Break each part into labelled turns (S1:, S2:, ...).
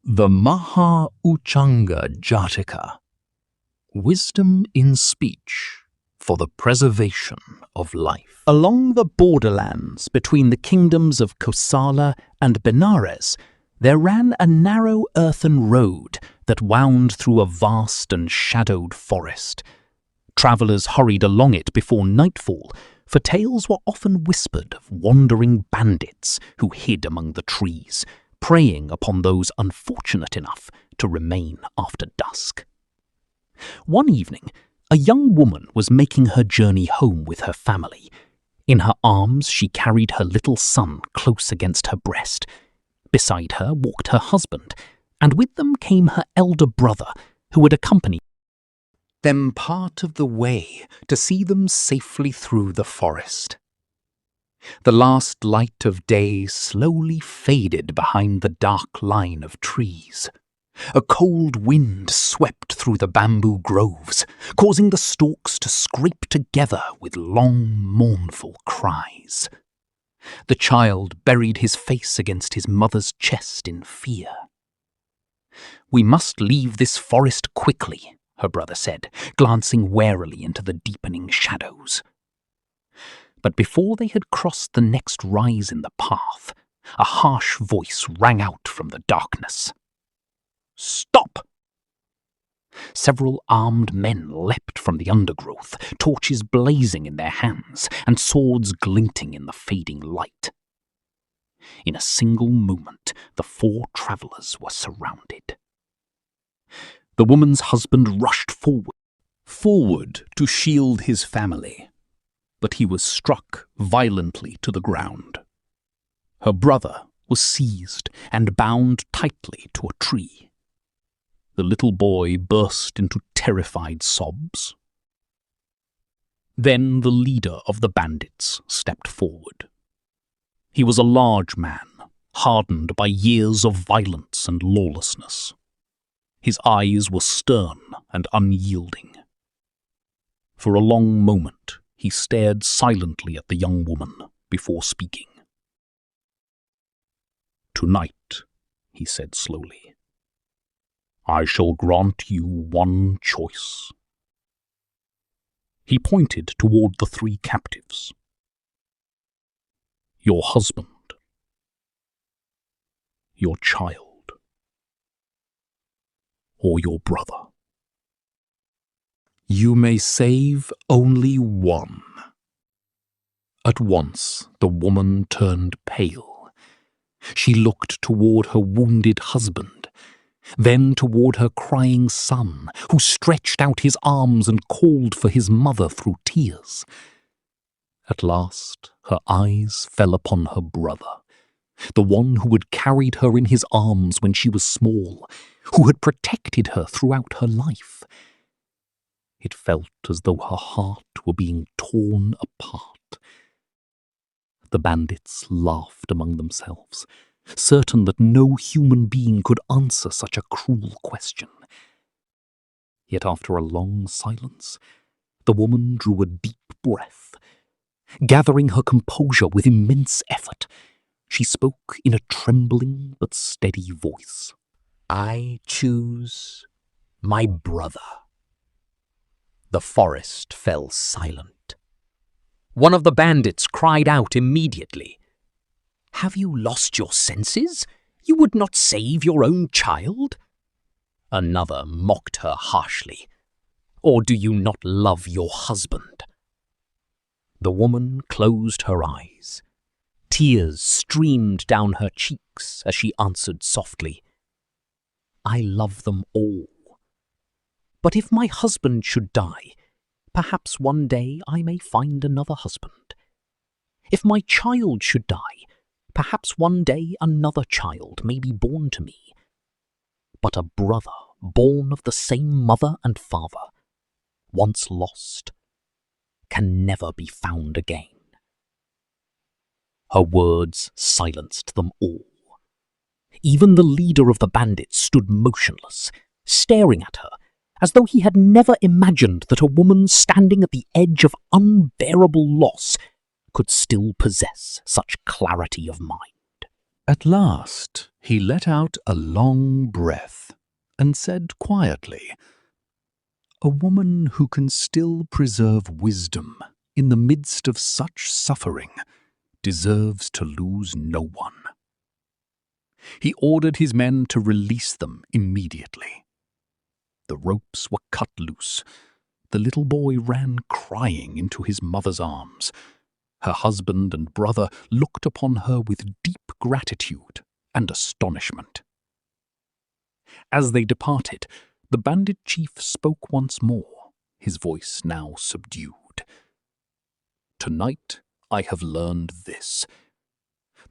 S1: The Mahā-Ucchaṅga Jātaka, Wisdom in Speech for the Preservation of Life.
S2: Along the borderlands between the kingdoms of Kosala and Benares, there ran a narrow earthen road that wound through a vast and shadowed forest. Travellers hurried along it before nightfall, for tales were often whispered of wandering bandits who hid among the trees, preying upon those unfortunate enough to remain after dusk. One evening, a young woman was making her journey home with her family. In her arms she carried her little son close against her breast. Beside her walked her husband, and with them came her elder brother, who had accompanied them part of the way to see them safely through the forest. The last light of day slowly faded behind the dark line of trees. A cold wind swept through the bamboo groves, causing the stalks to scrape together with long, mournful cries. The child buried his face against his mother's chest in fear. "We must leave this forest quickly," her brother said, glancing warily into the deepening shadows. But before they had crossed the next rise in the path, a harsh voice rang out from the darkness. "Stop!" Several armed men leapt from the undergrowth, torches blazing in their hands and swords glinting in the fading light. In a single moment, the four travellers were surrounded. The woman's husband rushed forward to shield his family, but he was struck violently to the ground. Her brother was seized and bound tightly to a tree. The little boy burst into terrified sobs. Then the leader of the bandits stepped forward. He was a large man, hardened by years of violence and lawlessness. His eyes were stern and unyielding. For a long moment, he stared silently at the young woman before speaking. "Tonight," he said slowly, "I shall grant you one choice." He pointed toward the three captives. "Your husband, your child, or your brother. You may save only one." At once the woman turned pale. She looked toward her wounded husband, then toward her crying son, who stretched out his arms and called for his mother through tears. At last her eyes fell upon her brother, the one who had carried her in his arms when she was small, who had protected her throughout her life. It felt as though her heart were being torn apart. The bandits laughed among themselves, certain that no human being could answer such a cruel question. Yet after a long silence, the woman drew a deep breath. Gathering her composure with immense effort, she spoke in a trembling but steady voice. "I choose my brother." The forest fell silent. One of the bandits cried out immediately, "Have you lost your senses? You would not save your own child?" Another mocked her harshly, "Or do you not love your husband?" The woman closed her eyes. Tears streamed down her cheeks as she answered softly, "I love them all. But if my husband should die, perhaps one day I may find another husband. If my child should die, perhaps one day another child may be born to me. But a brother born of the same mother and father, once lost, can never be found again." Her words silenced them all. Even the leader of the bandits stood motionless, staring at her, as though he had never imagined that a woman standing at the edge of unbearable loss could still possess such clarity of mind. At last he let out a long breath and said quietly, "A woman who can still preserve wisdom in the midst of such suffering deserves to lose no one." He ordered his men to release them immediately. The ropes were cut loose. The little boy ran crying into his mother's arms. Her husband and brother looked upon her with deep gratitude and astonishment. As they departed, the bandit chief spoke once more, his voice now subdued. "Tonight I have learned this.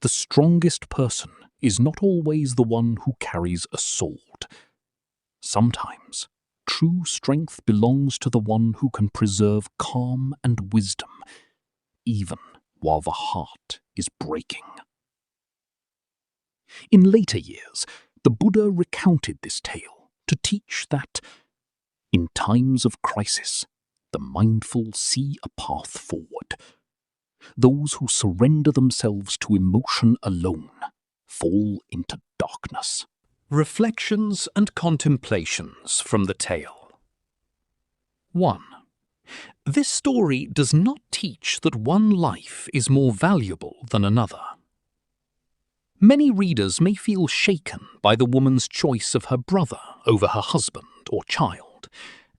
S2: The strongest person is not always the one who carries a sword. Sometimes true strength belongs to the one who can preserve calm and wisdom, even while the heart is breaking." In later years, the Buddha recounted this tale to teach that, in times of crisis, the mindful see a path forward. Those who surrender themselves to emotion alone fall into darkness. Reflections and contemplations from the tale. 1. This story does not teach that one life is more valuable than another. Many readers may feel shaken by the woman's choice of her brother over her husband or child,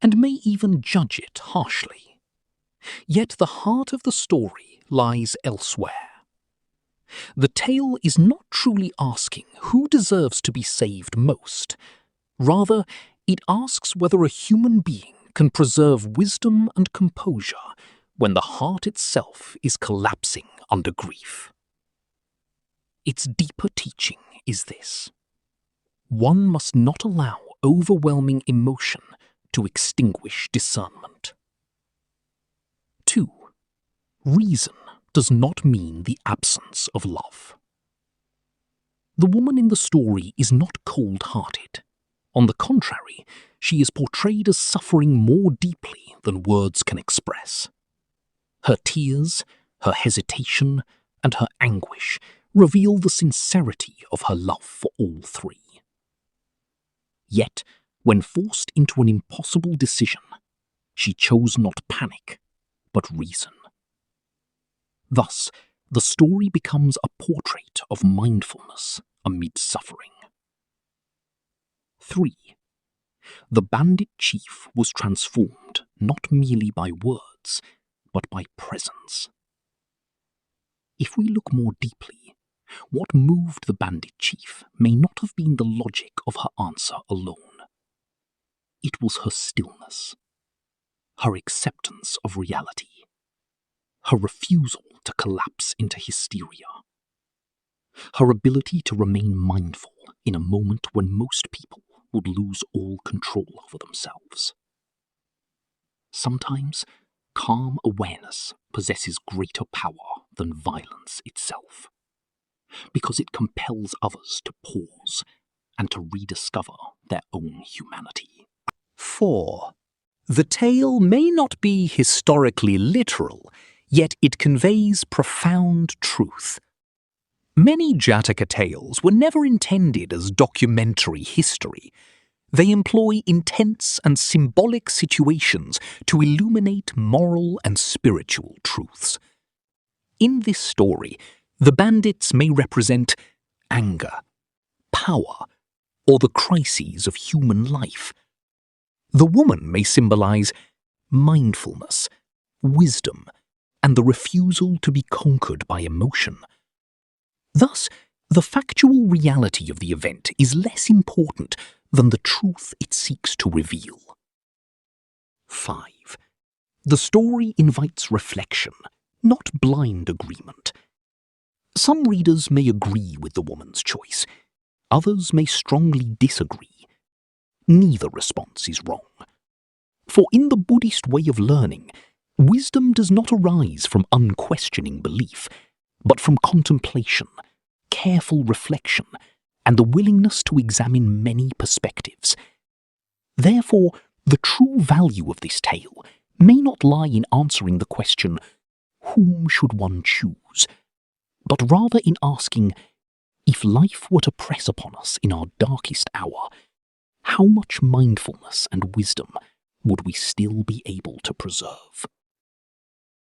S2: and may even judge it harshly. Yet the heart of the story lies elsewhere. The tale is not truly asking who deserves to be saved most. Rather, it asks whether a human being can preserve wisdom and composure when the heart itself is collapsing under grief. Its deeper teaching is this: one must not allow overwhelming emotion to extinguish discernment. 2. Reason does not mean the absence of love. The woman in the story is not cold-hearted. On the contrary, she is portrayed as suffering more deeply than words can express. Her tears, her hesitation, and her anguish reveal the sincerity of her love for all three. Yet, when forced into an impossible decision, she chose not panic, but reason. Thus, the story becomes a portrait of mindfulness amid suffering. 3. The bandit chief was transformed not merely by words, but by presence. If we look more deeply, what moved the bandit chief may not have been the logic of her answer alone. It was her stillness, her acceptance of reality, her refusal to collapse into hysteria, her ability to remain mindful in a moment when most people would lose all control over themselves. Sometimes, calm awareness possesses greater power than violence itself, because it compels others to pause and to rediscover their own humanity. 4. The tale may not be historically literal, yet it conveys profound truth. Many Jataka tales were never intended as documentary history. They employ intense and symbolic situations to illuminate moral and spiritual truths. In this story, the bandits may represent anger, power, or the crises of human life. The woman may symbolize mindfulness, wisdom, and the refusal to be conquered by emotion. Thus, the factual reality of the event is less important than the truth it seeks to reveal. 5. The story invites reflection, not blind agreement. Some readers may agree with the woman's choice. Others may strongly disagree. Neither response is wrong. For in the Buddhist way of learning, wisdom does not arise from unquestioning belief, but from contemplation, careful reflection, and the willingness to examine many perspectives. Therefore, the true value of this tale may not lie in answering the question, whom should one choose, but rather in asking, If life were to press upon us in our darkest hour, how much mindfulness and wisdom would we still be able to preserve?